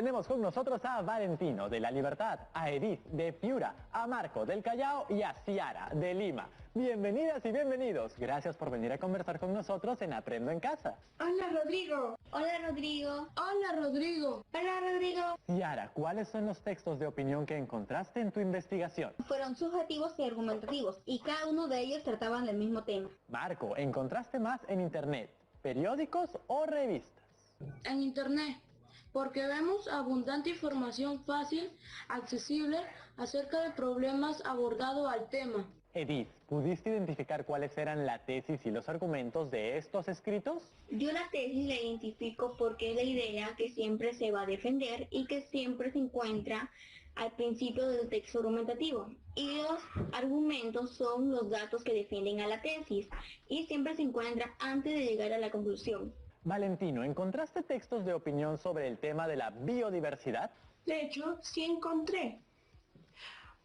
tenemos con nosotros a Valentino de La Libertad, a Edith de Piura, a Marco del Callao y a Ciara de Lima. Bienvenidas y bienvenidos. Gracias por venir a conversar con nosotros en Aprendo en Casa. Hola Rodrigo. Hola Rodrigo. Hola Rodrigo. Hola Rodrigo. Ciara, ¿cuáles son los textos de opinión que encontraste en tu investigación? Fueron subjetivos y argumentativos y cada uno de ellos trataban del mismo tema. Marco, ¿encontraste más en internet, periódicos o revistas? En internet, porque vemos abundante información fácil, accesible, acerca de problemas abordados al tema. Edith, ¿pudiste identificar cuáles eran la tesis y los argumentos de estos escritos? Yo la tesis la identifico porque es la idea que siempre se va a defender y que siempre se encuentra al principio del texto argumentativo. Y los argumentos son los datos que defienden a la tesis y siempre se encuentra antes de llegar a la conclusión. Valentino, ¿encontraste textos de opinión sobre el tema de la biodiversidad? De hecho, sí encontré.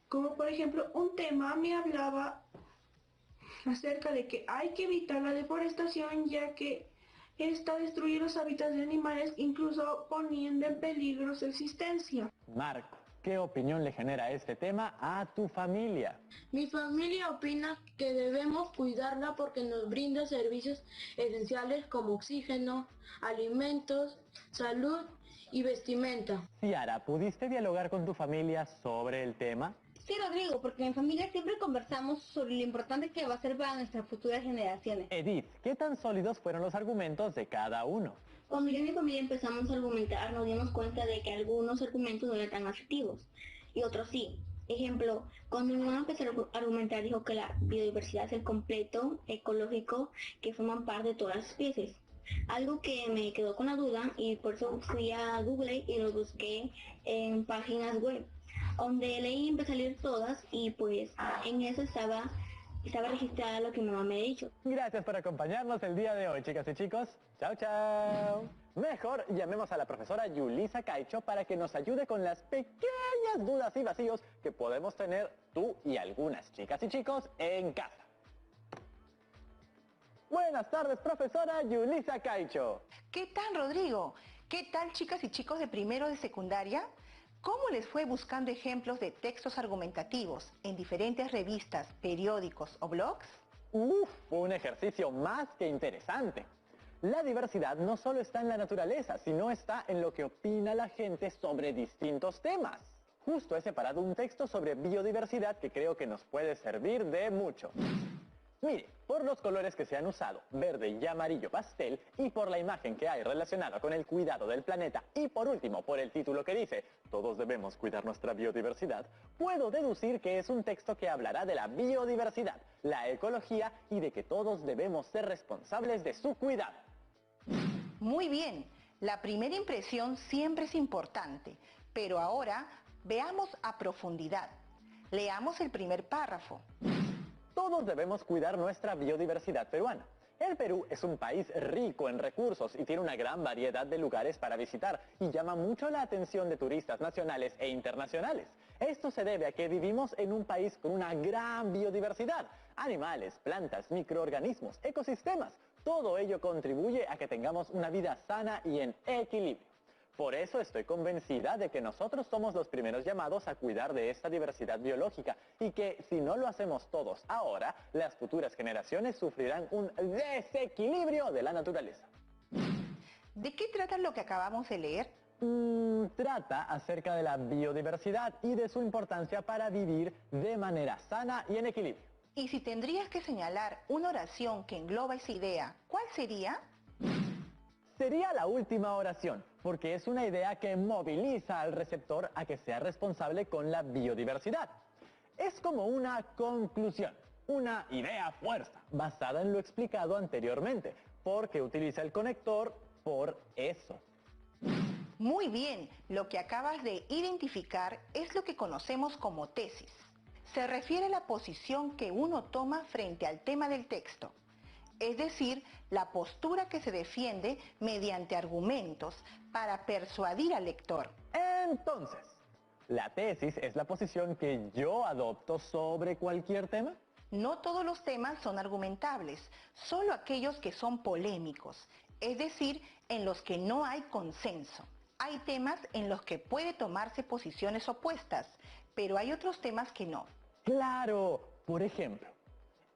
Como por ejemplo, un tema me hablaba acerca de que hay que evitar la deforestación, ya que esta destruye los hábitats de animales, incluso poniendo en peligro su existencia. Marco, ¿qué opinión le genera este tema a tu familia? Mi familia opina que debemos cuidarla porque nos brinda servicios esenciales como oxígeno, alimentos, salud y vestimenta. Ciara, ¿pudiste dialogar con tu familia sobre el tema? Sí, Rodrigo, porque en familia siempre conversamos sobre lo importante que va a ser para nuestras futuras generaciones. Edith, ¿qué tan sólidos fueron los argumentos de cada uno? Cuando yo y mi familia empezamos a argumentar, nos dimos cuenta de que algunos argumentos no eran tan asertivos y otros sí. Ejemplo, cuando mi mamá empezó a argumentar, dijo que la biodiversidad es el completo ecológico que forman parte de todas las especies. Algo que me quedó con la duda y por eso fui a Google y lo busqué en páginas web, donde leí y empecé a leer todas y pues en eso estaba registrada lo que mi mamá me ha dicho. Gracias por acompañarnos el día de hoy, chicas y chicos. Chao, chao. Mejor llamemos a la profesora Yulisa Caicho para que nos ayude con las pequeñas dudas y vacíos que podemos tener tú y algunas chicas y chicos en casa. Buenas tardes, profesora Yulisa Caicho. ¿Qué tal, Rodrigo? ¿Qué tal, chicas y chicos de primero de secundaria? ¿Cómo les fue buscando ejemplos de textos argumentativos en diferentes revistas, periódicos o blogs? Fue un ejercicio más que interesante. La diversidad no solo está en la naturaleza, sino está en lo que opina la gente sobre distintos temas. Justo he separado un texto sobre biodiversidad que creo que nos puede servir de mucho. Mire, por los colores que se han usado, verde y amarillo pastel, y por la imagen que hay relacionada con el cuidado del planeta, y por último por el título que dice "Todos debemos cuidar nuestra biodiversidad", puedo deducir que es un texto que hablará de la biodiversidad, la ecología y de que todos debemos ser responsables de su cuidado. Muy bien, la primera impresión siempre es importante, pero ahora veamos a profundidad. Leamos el primer párrafo. Todos debemos cuidar nuestra biodiversidad peruana. El Perú es un país rico en recursos y tiene una gran variedad de lugares para visitar y llama mucho la atención de turistas nacionales e internacionales. Esto se debe a que vivimos en un país con una gran biodiversidad. Animales, plantas, microorganismos, ecosistemas. Todo ello contribuye a que tengamos una vida sana y en equilibrio. Por eso estoy convencida de que nosotros somos los primeros llamados a cuidar de esta diversidad biológica y que si no lo hacemos todos ahora, las futuras generaciones sufrirán un desequilibrio de la naturaleza. ¿De qué trata lo que acabamos de leer? Trata acerca de la biodiversidad y de su importancia para vivir de manera sana y en equilibrio. Y si tendrías que señalar una oración que engloba esa idea, ¿cuál sería? Sería la última oración, porque es una idea que moviliza al receptor a que sea responsable con la biodiversidad. Es como una conclusión, una idea fuerza, basada en lo explicado anteriormente, porque utiliza el conector por eso. Muy bien, lo que acabas de identificar es lo que conocemos como tesis. Se refiere a la posición que uno toma frente al tema del texto. Es decir, la postura que se defiende mediante argumentos para persuadir al lector. Entonces, ¿la tesis es la posición que yo adopto sobre cualquier tema? No todos los temas son argumentables, solo aquellos que son polémicos, es decir, en los que no hay consenso. Hay temas en los que puede tomarse posiciones opuestas, pero hay otros temas que no. ¡Claro! Por ejemplo,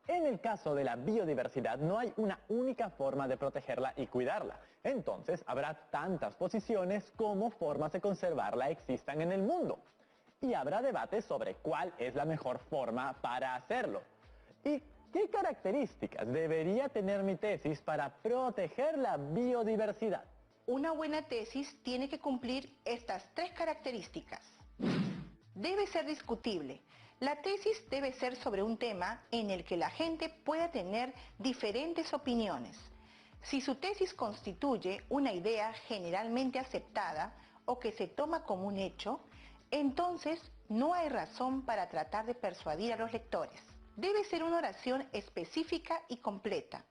en el caso de la biodiversidad no hay una única forma de protegerla y cuidarla. Entonces habrá tantas posiciones como formas de conservarla existan en el mundo. Y habrá debates sobre cuál es la mejor forma para hacerlo. ¿Y qué características debería tener mi tesis para proteger la biodiversidad? Una buena tesis tiene que cumplir estas 3 características. Debe ser discutible. La tesis debe ser sobre un tema en el que la gente pueda tener diferentes opiniones. Si su tesis constituye una idea generalmente aceptada o que se toma como un hecho, entonces no hay razón para tratar de persuadir a los lectores. Debe ser una oración específica y completa.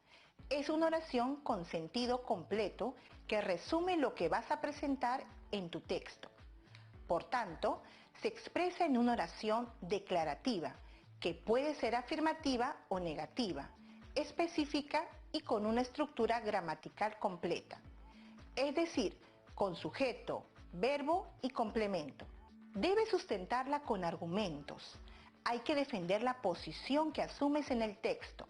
Es una oración con sentido completo que resume lo que vas a presentar en tu texto. Por tanto, se expresa en una oración declarativa, que puede ser afirmativa o negativa, específica y con una estructura gramatical completa. Es decir, con sujeto, verbo y complemento. Debe sustentarla con argumentos. Hay que defender la posición que asumes en el texto.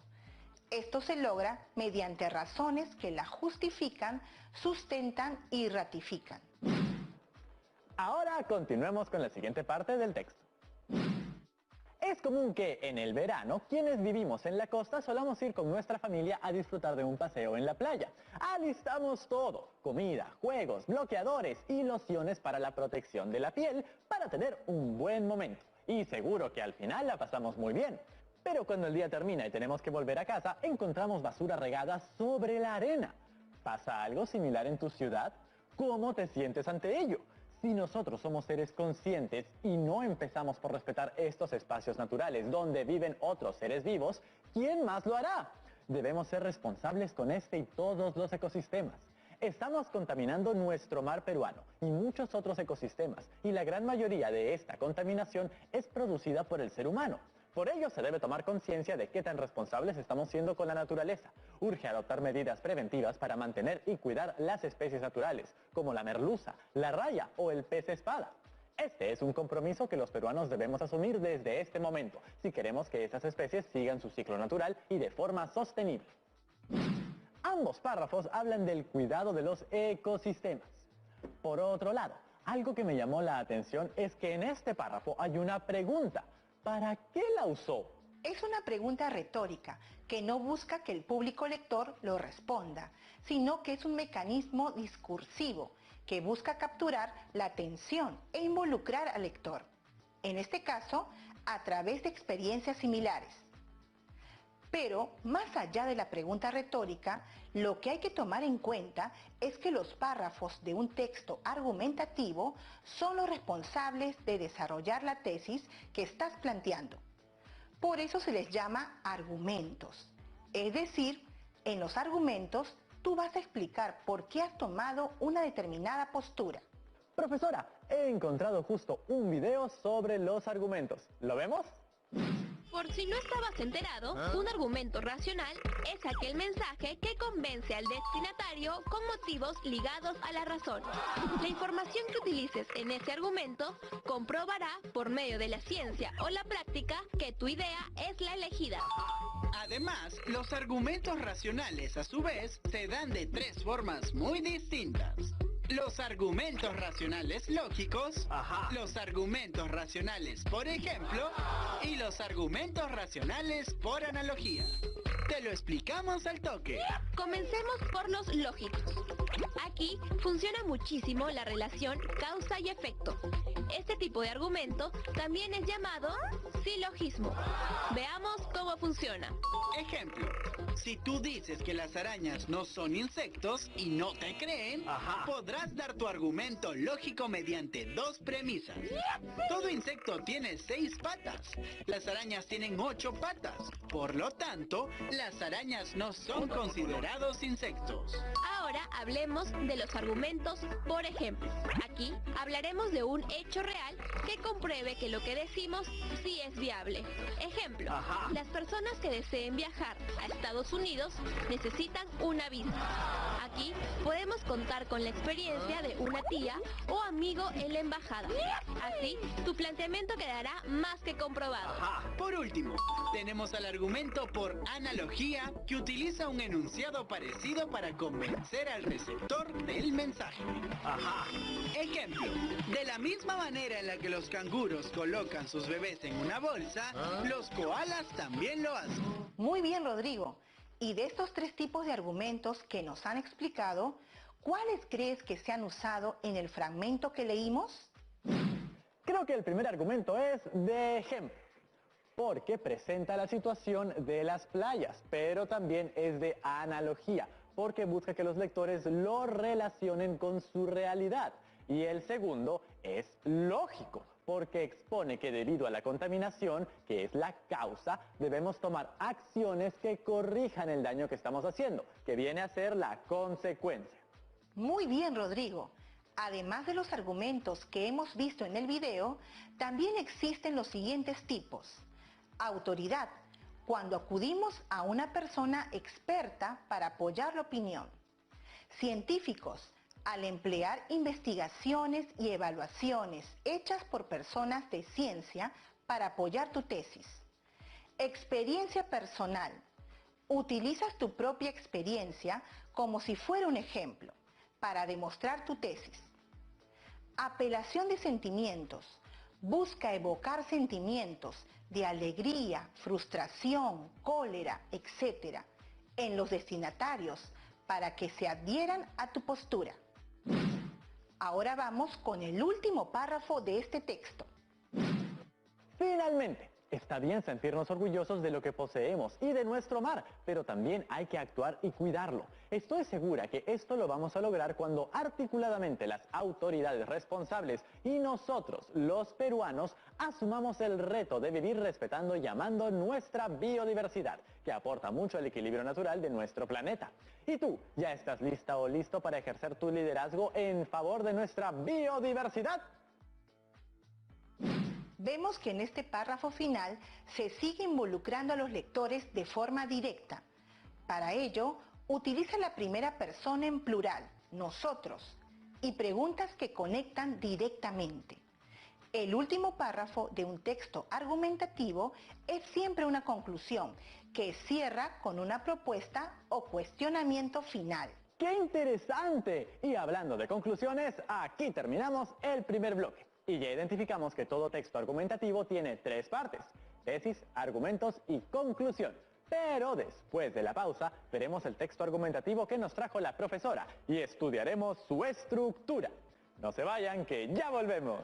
Esto se logra mediante razones que la justifican, sustentan y ratifican. Ahora continuemos con la siguiente parte del texto. Es común que en el verano, quienes vivimos en la costa solamos ir con nuestra familia a disfrutar de un paseo en la playa. Alistamos todo: comida, juegos, bloqueadores y lociones para la protección de la piel para tener un buen momento. Y seguro que al final la pasamos muy bien. Pero cuando el día termina y tenemos que volver a casa, encontramos basura regada sobre la arena. ¿Pasa algo similar en tu ciudad? ¿Cómo te sientes ante ello? Si nosotros somos seres conscientes y no empezamos por respetar estos espacios naturales donde viven otros seres vivos, ¿quién más lo hará? Debemos ser responsables con este y todos los ecosistemas. Estamos contaminando nuestro mar peruano y muchos otros ecosistemas, y la gran mayoría de esta contaminación es producida por el ser humano. Por ello se debe tomar conciencia de qué tan responsables estamos siendo con la naturaleza. Urge adoptar medidas preventivas para mantener y cuidar las especies naturales, como la merluza, la raya o el pez espada. Este es un compromiso que los peruanos debemos asumir desde este momento, si queremos que estas especies sigan su ciclo natural y de forma sostenible. Ambos párrafos hablan del cuidado de los ecosistemas. Por otro lado, algo que me llamó la atención es que en este párrafo hay una pregunta. ¿Para qué la usó? Es una pregunta retórica que no busca que el público lector lo responda, sino que es un mecanismo discursivo que busca capturar la atención e involucrar al lector. En este caso, a través de experiencias similares. Pero, más allá de la pregunta retórica, lo que hay que tomar en cuenta es que los párrafos de un texto argumentativo son los responsables de desarrollar la tesis que estás planteando. Por eso se les llama argumentos. Es decir, en los argumentos tú vas a explicar por qué has tomado una determinada postura. Profesora, he encontrado justo un video sobre los argumentos. ¿Lo vemos? Por si no estabas enterado, un argumento racional es aquel mensaje que convence al destinatario con motivos ligados a la razón. La información que utilices en ese argumento comprobará por medio de la ciencia o la práctica que tu idea es la elegida. Además, los argumentos racionales a su vez se dan de 3 formas muy distintas. Los argumentos racionales lógicos, los argumentos racionales por ejemplo y los argumentos racionales por analogía. Te lo explicamos al toque. Comencemos por los lógicos. Aquí funciona muchísimo la relación causa y efecto. Este tipo de argumento también es llamado silogismo. Veamos cómo funciona. Ejemplo, si tú dices que las arañas no son insectos y no te creen, podrás dar tu argumento lógico mediante 2 premisas. Todo insecto tiene 6 patas. Las arañas tienen 8 patas. Por lo tanto, las arañas no son considerados insectos. Ahora hablemos de los argumentos, por ejemplo. Aquí hablaremos de un hecho real que compruebe que lo que decimos sí es viable. Ejemplo, las personas que deseen viajar a Estados Unidos necesitan una visa. Aquí podemos contar con la experiencia de una tía o amigo en la embajada. Así, tu planteamiento quedará más que comprobado. Por último, tenemos al argumento por analogía, que utiliza un enunciado parecido para convencer al receptor del mensaje. Ejemplo, de la misma manera en la que los canguros colocan sus bebés en una bolsa, los koalas también lo hacen. Muy bien, Rodrigo. Y de estos 3 tipos de argumentos que nos han explicado, ¿cuáles crees que se han usado en el fragmento que leímos? Creo que el primer argumento es de ejemplo, porque presenta la situación de las playas, pero también es de analogía, porque busca que los lectores lo relacionen con su realidad. Y el segundo es lógico, porque expone que debido a la contaminación, que es la causa, debemos tomar acciones que corrijan el daño que estamos haciendo, que viene a ser la consecuencia. Muy bien, Rodrigo. Además de los argumentos que hemos visto en el video, también existen los siguientes tipos. Autoridad, cuando acudimos a una persona experta para apoyar la opinión. Científicos, al emplear investigaciones y evaluaciones hechas por personas de ciencia para apoyar tu tesis. Experiencia personal, utilizas tu propia experiencia como si fuera un ejemplo para demostrar tu tesis. Apelación de sentimientos, busca evocar sentimientos de alegría, frustración, cólera, etc. en los destinatarios para que se adhieran a tu postura. Ahora vamos con el último párrafo de este texto. Finalmente, está bien sentirnos orgullosos de lo que poseemos y de nuestro mar, pero también hay que actuar y cuidarlo. Estoy segura que esto lo vamos a lograr cuando articuladamente las autoridades responsables y nosotros, los peruanos, asumamos el reto de vivir respetando y amando nuestra biodiversidad, que aporta mucho al equilibrio natural de nuestro planeta. ¿Y tú, ya estás lista o listo para ejercer tu liderazgo en favor de nuestra biodiversidad? Vemos que en este párrafo final se sigue involucrando a los lectores de forma directa. Para ello, utiliza la primera persona en plural, nosotros, y preguntas que conectan directamente. El último párrafo de un texto argumentativo es siempre una conclusión que cierra con una propuesta o cuestionamiento final. ¡Qué interesante! Y hablando de conclusiones, aquí terminamos el primer bloque. Y ya identificamos que todo texto argumentativo tiene 3 partes: tesis, argumentos y conclusión. Pero después de la pausa, veremos el texto argumentativo que nos trajo la profesora y estudiaremos su estructura. No se vayan, que ya volvemos.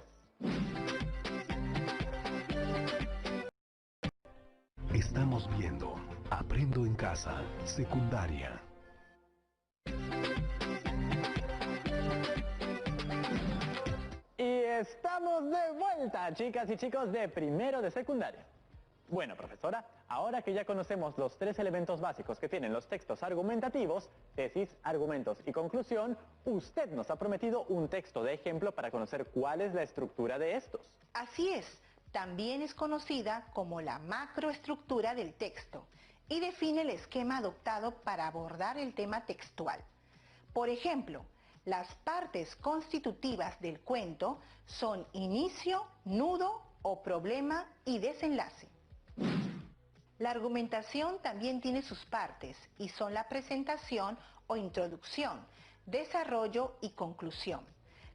Estamos viendo Aprendo en Casa, secundaria. Y estamos de vuelta, chicas y chicos de primero de secundaria. Bueno, profesora, ahora que ya conocemos los 3 elementos básicos que tienen los textos argumentativos, tesis, argumentos y conclusión, usted nos ha prometido un texto de ejemplo para conocer cuál es la estructura de estos. Así es, también es conocida como la macroestructura del texto y define el esquema adoptado para abordar el tema textual. Por ejemplo, las partes constitutivas del cuento son inicio, nudo o problema y desenlace. La argumentación también tiene sus partes y son la presentación o introducción, desarrollo y conclusión,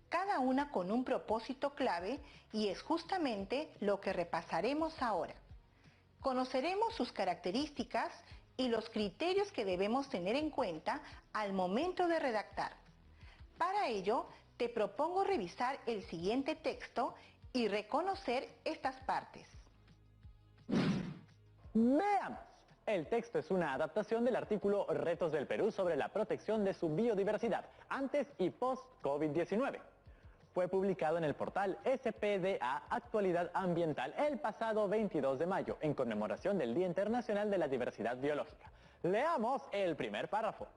cada una con un propósito clave, y es justamente lo que repasaremos ahora. Conoceremos sus características y los criterios que debemos tener en cuenta al momento de redactar. Para ello, te propongo revisar el siguiente texto y reconocer estas partes. Veamos. El texto es una adaptación del artículo Retos del Perú sobre la protección de su biodiversidad, antes y post-COVID-19. Fue publicado en el portal SPDA Actualidad Ambiental el pasado 22 de mayo, en conmemoración del Día Internacional de la Diversidad Biológica. Leamos el primer párrafo.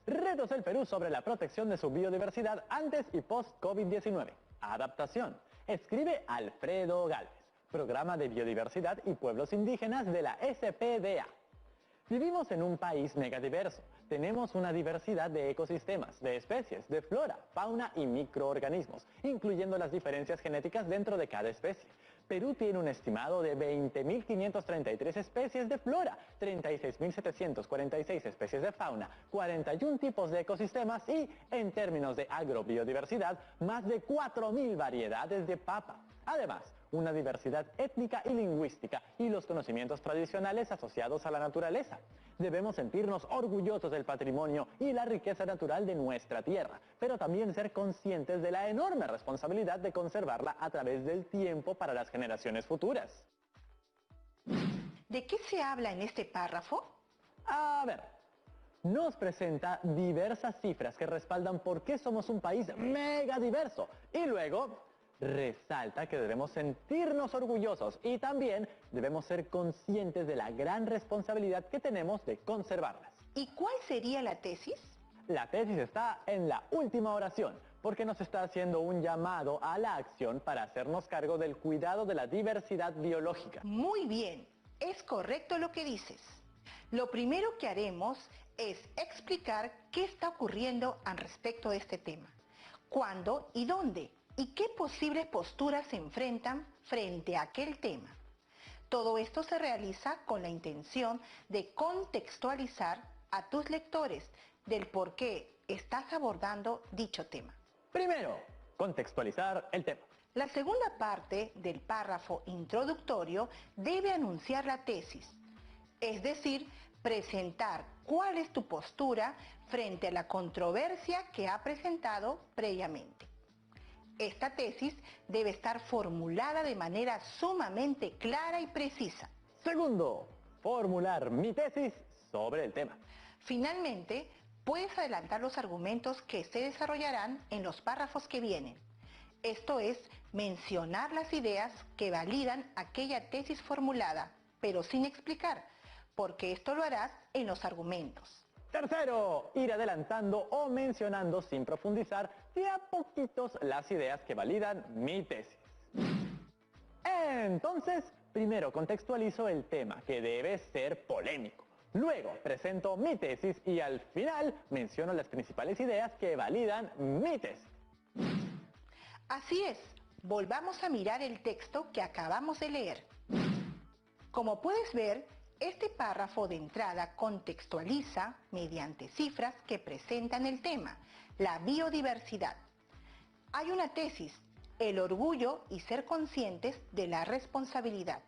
Retos del Perú sobre la protección de su biodiversidad antes y post-COVID-19. Adaptación. Escribe Alfredo Gálvez, Programa de Biodiversidad y Pueblos Indígenas de la SPDA. Vivimos en un país megadiverso. Tenemos una diversidad de ecosistemas, de especies, de flora, fauna y microorganismos, incluyendo las diferencias genéticas dentro de cada especie. Perú tiene un estimado de 20.533 especies de flora, 36.746 especies de fauna, 41 tipos de ecosistemas y, en términos de agrobiodiversidad, más de 4.000 variedades de papa. Además, una diversidad étnica y lingüística y los conocimientos tradicionales asociados a la naturaleza. Debemos sentirnos orgullosos del patrimonio y la riqueza natural de nuestra tierra, pero también ser conscientes de la enorme responsabilidad de conservarla a través del tiempo para las generaciones futuras. ¿De qué se habla en este párrafo? A ver, nos presenta diversas cifras que respaldan por qué somos un país mega diverso y luego resalta que debemos sentirnos orgullosos y también debemos ser conscientes de la gran responsabilidad que tenemos de conservarlas. ¿Y cuál sería la tesis? La tesis está en la última oración, porque nos está haciendo un llamado a la acción para hacernos cargo del cuidado de la diversidad biológica. Muy bien, es correcto lo que dices. Lo primero que haremos es explicar qué está ocurriendo al respecto de este tema, cuándo y dónde, y qué posibles posturas se enfrentan frente a aquel tema. Todo esto se realiza con la intención de contextualizar a tus lectores del por qué estás abordando dicho tema. Primero, contextualizar el tema. La segunda parte del párrafo introductorio debe anunciar la tesis, es decir, presentar cuál es tu postura frente a la controversia que ha presentado previamente. Esta tesis debe estar formulada de manera sumamente clara y precisa. Segundo, formular mi tesis sobre el tema. Finalmente, puedes adelantar los argumentos que se desarrollarán en los párrafos que vienen. Esto es, mencionar las ideas que validan aquella tesis formulada, pero sin explicar, porque esto lo harás en los argumentos. Tercero, ir adelantando o mencionando sin profundizar de a poquitos las ideas que validan mi tesis. Entonces, primero contextualizo el tema, que debe ser polémico. Luego presento mi tesis y al final menciono las principales ideas que validan mi tesis. Así es, volvamos a mirar el texto que acabamos de leer. Como puedes ver, este párrafo de entrada contextualiza mediante cifras que presentan el tema, la biodiversidad. Hay una tesis, el orgullo y ser conscientes de la responsabilidad,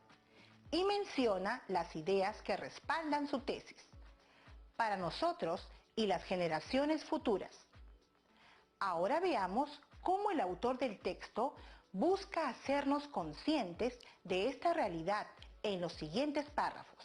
y menciona las ideas que respaldan su tesis, para nosotros y las generaciones futuras. Ahora veamos cómo el autor del texto busca hacernos conscientes de esta realidad en los siguientes párrafos.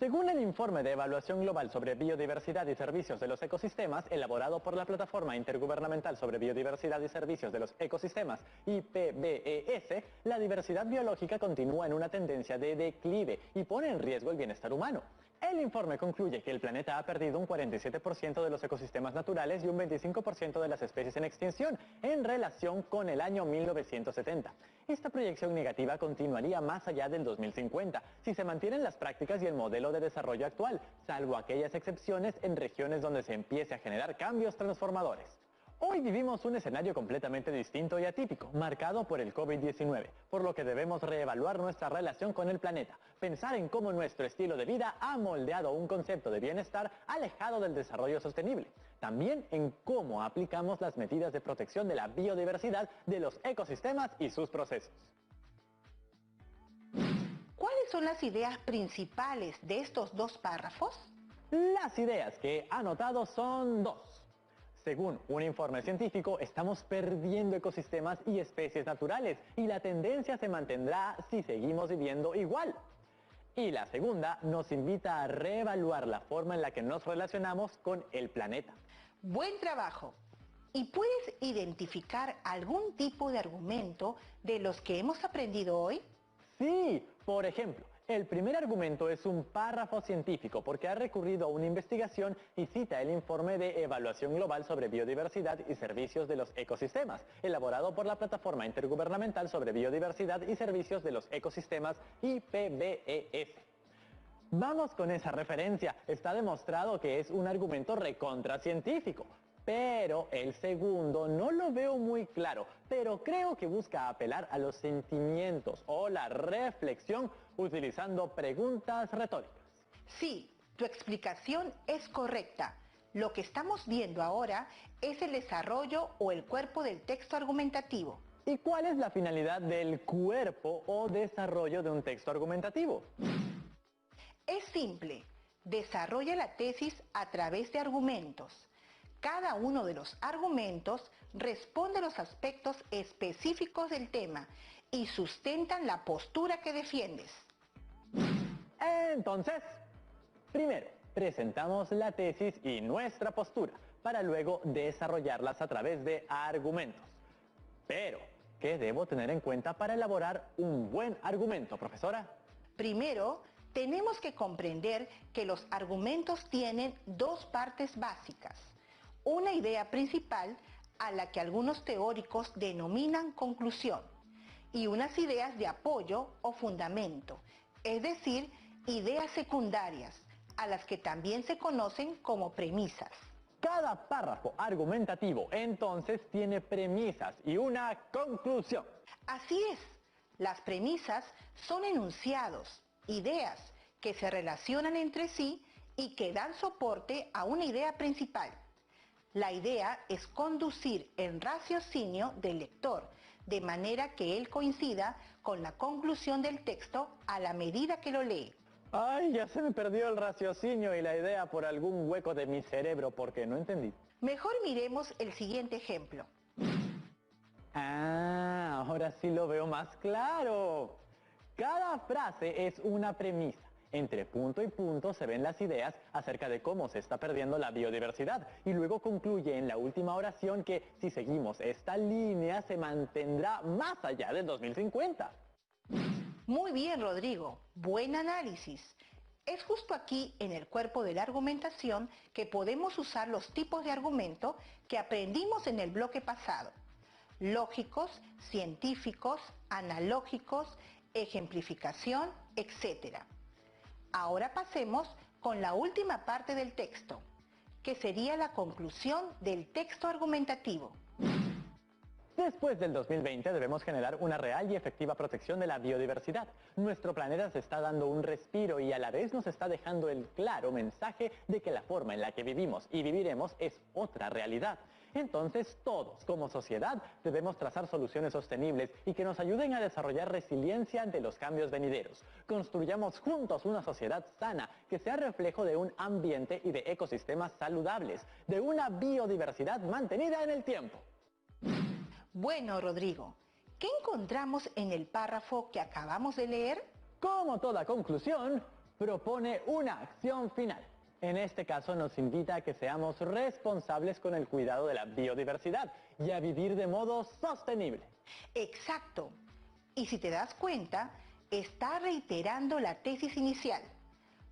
Según el informe de evaluación global sobre biodiversidad y servicios de los ecosistemas, elaborado por la Plataforma Intergubernamental sobre Biodiversidad y Servicios de los Ecosistemas, IPBES, la diversidad biológica continúa en una tendencia de declive y pone en riesgo el bienestar humano. El informe concluye que el planeta ha perdido un 47% de los ecosistemas naturales y un 25% de las especies en extinción en relación con el año 1970. Esta proyección negativa continuaría más allá del 2050 si se mantienen las prácticas y el modelo de desarrollo actual, salvo aquellas excepciones en regiones donde se empiece a generar cambios transformadores. Hoy vivimos un escenario completamente distinto y atípico, marcado por el COVID-19, por lo que debemos reevaluar nuestra relación con el planeta, pensar en cómo nuestro estilo de vida ha moldeado un concepto de bienestar alejado del desarrollo sostenible, también en cómo aplicamos las medidas de protección de la biodiversidad de los ecosistemas y sus procesos. ¿Cuáles son las ideas principales de estos dos párrafos? Las ideas que he anotado son dos. Según un informe científico, estamos perdiendo ecosistemas y especies naturales y la tendencia se mantendrá si seguimos viviendo igual. Y la segunda nos invita a reevaluar la forma en la que nos relacionamos con el planeta. Buen trabajo. ¿Y puedes identificar algún tipo de argumento de los que hemos aprendido hoy? Sí, por ejemplo, El primer argumento es un párrafo científico porque ha recurrido a una investigación y cita el informe de evaluación global sobre biodiversidad y servicios de los ecosistemas, elaborado por la Plataforma Intergubernamental sobre Biodiversidad y Servicios de los Ecosistemas, IPBES. Vamos con esa referencia, está demostrado que es un argumento recontracientífico. Pero el segundo no lo veo muy claro, pero creo que busca apelar a los sentimientos o la reflexión utilizando preguntas retóricas. Sí, tu explicación es correcta. Lo que estamos viendo ahora es el desarrollo o el cuerpo del texto argumentativo. ¿Y cuál es la finalidad del cuerpo o desarrollo de un texto argumentativo? Es simple, desarrolla la tesis a través de argumentos. Cada uno de los argumentos responde a los aspectos específicos del tema y sustentan la postura que defiendes. Entonces, primero, presentamos la tesis y nuestra postura, para luego desarrollarlas a través de argumentos. Pero, ¿qué debo tener en cuenta para elaborar un buen argumento, profesora? Primero, tenemos que comprender que los argumentos tienen dos partes básicas. Una idea principal, a la que algunos teóricos denominan conclusión, y unas ideas de apoyo o fundamento, es decir, ideas secundarias, a las que también se conocen como premisas. Cada párrafo argumentativo entonces tiene premisas y una conclusión. Así es, las premisas son enunciados, ideas que se relacionan entre sí y que dan soporte a una idea principal. La idea es conducir el raciocinio del lector, de manera que él coincida con la conclusión del texto a la medida que lo lee. Ay, ya se me perdió el raciocinio y la idea por algún hueco de mi cerebro porque no entendí. Mejor miremos el siguiente ejemplo. Ah, ahora sí lo veo más claro. Cada frase es una premisa. Entre punto y punto se ven las ideas acerca de cómo se está perdiendo la biodiversidad y luego concluye en la última oración que si seguimos esta línea se mantendrá más allá del 2050. Muy bien, Rodrigo. Buen análisis. Es justo aquí, en el cuerpo de la argumentación, que podemos usar los tipos de argumento que aprendimos en el bloque pasado. Lógicos, científicos, analógicos, ejemplificación, etc. Ahora pasemos con la última parte del texto, que sería la conclusión del texto argumentativo. Después del 2020 debemos generar una real y efectiva protección de la biodiversidad. Nuestro planeta se está dando un respiro y a la vez nos está dejando el claro mensaje de que la forma en la que vivimos y viviremos es otra realidad. Entonces todos, como sociedad, debemos trazar soluciones sostenibles y que nos ayuden a desarrollar resiliencia ante los cambios venideros. Construyamos juntos una sociedad sana que sea reflejo de un ambiente y de ecosistemas saludables, de una biodiversidad mantenida en el tiempo. Bueno, Rodrigo, ¿qué encontramos en el párrafo que acabamos de leer? Como toda conclusión, propone una acción final. En este caso nos invita a que seamos responsables con el cuidado de la biodiversidad y a vivir de modo sostenible. Exacto. Y si te das cuenta, está reiterando la tesis inicial.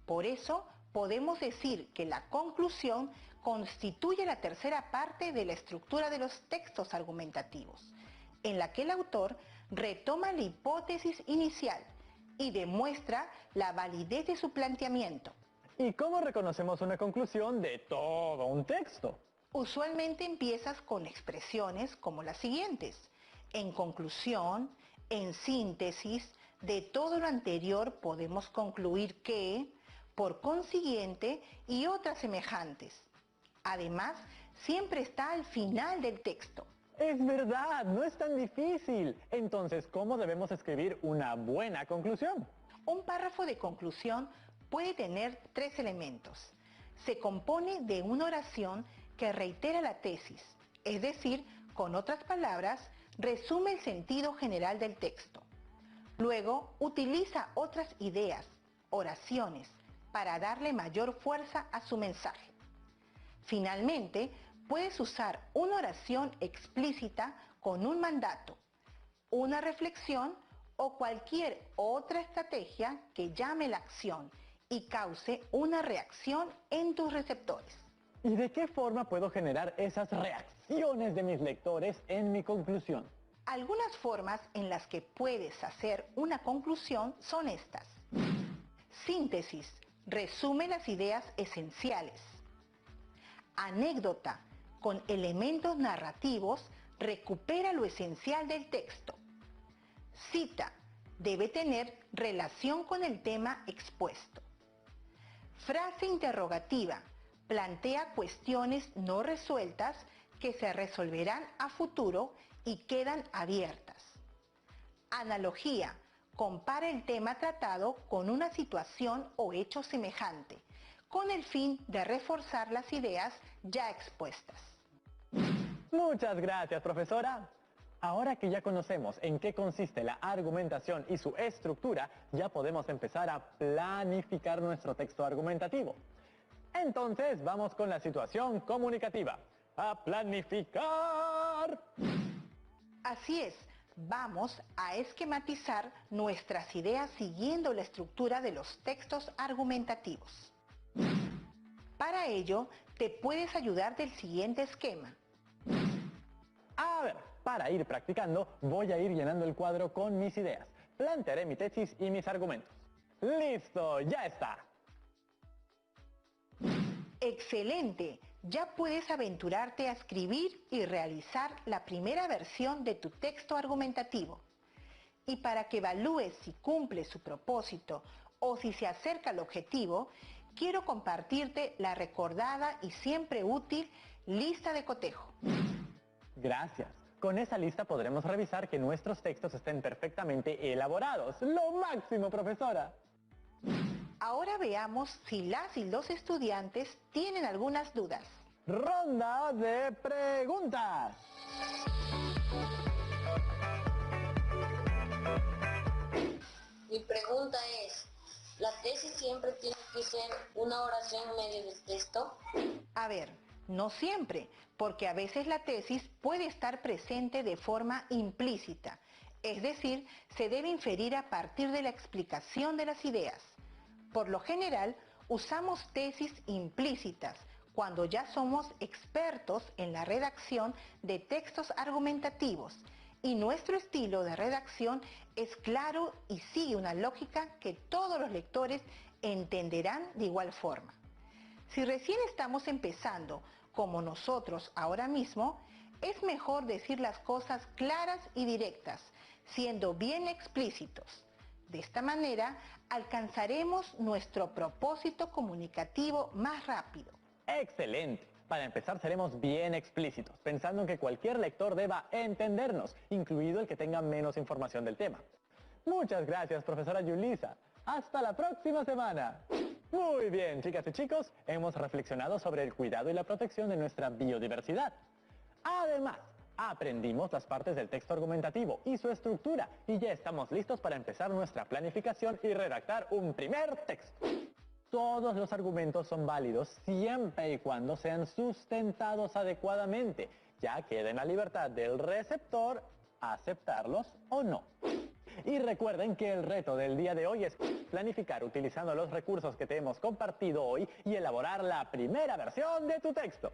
Por eso podemos decir que la conclusión constituye la tercera parte de la estructura de los textos argumentativos, en la que el autor retoma la hipótesis inicial y demuestra la validez de su planteamiento. ¿Y cómo reconocemos una conclusión de todo un texto? Usualmente empiezas con expresiones como las siguientes: en conclusión, en síntesis, de todo lo anterior podemos concluir que, por consiguiente, y otras semejantes. Además, siempre está al final del texto. Es verdad, no es tan difícil. Entonces, ¿cómo debemos escribir una buena conclusión? Un párrafo de conclusión puede tener tres elementos. Se compone de una oración que reitera la tesis, es decir, con otras palabras, resume el sentido general del texto. Luego, utiliza otras ideas, oraciones, para darle mayor fuerza a su mensaje. Finalmente, puedes usar una oración explícita con un mandato, una reflexión o cualquier otra estrategia que llame la acción y cause una reacción en tus receptores. ¿Y de qué forma puedo generar esas reacciones de mis lectores en mi conclusión? Algunas formas en las que puedes hacer una conclusión son estas. Síntesis. Resume las ideas esenciales. Anécdota. Con elementos narrativos, recupera lo esencial del texto. Cita. Debe tener relación con el tema expuesto. Frase interrogativa. Plantea cuestiones no resueltas que se resolverán a futuro y quedan abiertas. Analogía. Compara el tema tratado con una situación o hecho semejante, con el fin de reforzar las ideas ya expuestas. Muchas gracias, profesora. Ahora que ya conocemos en qué consiste la argumentación y su estructura, ya podemos empezar a planificar nuestro texto argumentativo. Entonces, vamos con la situación comunicativa. ¡A planificar! Así es, vamos a esquematizar nuestras ideas siguiendo la estructura de los textos argumentativos. Para ello, te puedes ayudar del siguiente esquema. A ver, para ir practicando, voy a ir llenando el cuadro con mis ideas. Plantearé mi tesis y mis argumentos. ¡Listo! ¡Ya está! ¡Excelente! Ya puedes aventurarte a escribir y realizar la primera versión de tu texto argumentativo. Y para que evalúes si cumple su propósito o si se acerca al objetivo, quiero compartirte la recordada y siempre útil lista de cotejo. Gracias. Con esa lista podremos revisar que nuestros textos estén perfectamente elaborados. ¡Lo máximo, profesora! Ahora veamos si las y los estudiantes tienen algunas dudas. Ronda de preguntas. Mi pregunta es, ¿la tesis siempre tiene que ser una oración en medio del texto? A ver, no siempre, porque a veces la tesis puede estar presente de forma implícita, es decir, se debe inferir a partir de la explicación de las ideas. Por lo general, usamos tesis implícitas cuando ya somos expertos en la redacción de textos argumentativos y nuestro estilo de redacción es claro y sigue una lógica que todos los lectores entenderán de igual forma. Si recién estamos empezando, como nosotros ahora mismo, es mejor decir las cosas claras y directas, siendo bien explícitos. De esta manera, alcanzaremos nuestro propósito comunicativo más rápido. ¡Excelente! Para empezar seremos bien explícitos, pensando en que cualquier lector deba entendernos, incluido el que tenga menos información del tema. Muchas gracias, profesora Yulisa. ¡Hasta la próxima semana! Muy bien, chicas y chicos, hemos reflexionado sobre el cuidado y la protección de nuestra biodiversidad. Además, aprendimos las partes del texto argumentativo y su estructura y ya estamos listos para empezar nuestra planificación y redactar un primer texto. Todos los argumentos son válidos siempre y cuando sean sustentados adecuadamente. Ya queda en la libertad del receptor aceptarlos o no. Y recuerden que el reto del día de hoy es planificar utilizando los recursos que te hemos compartido hoy y elaborar la primera versión de tu texto.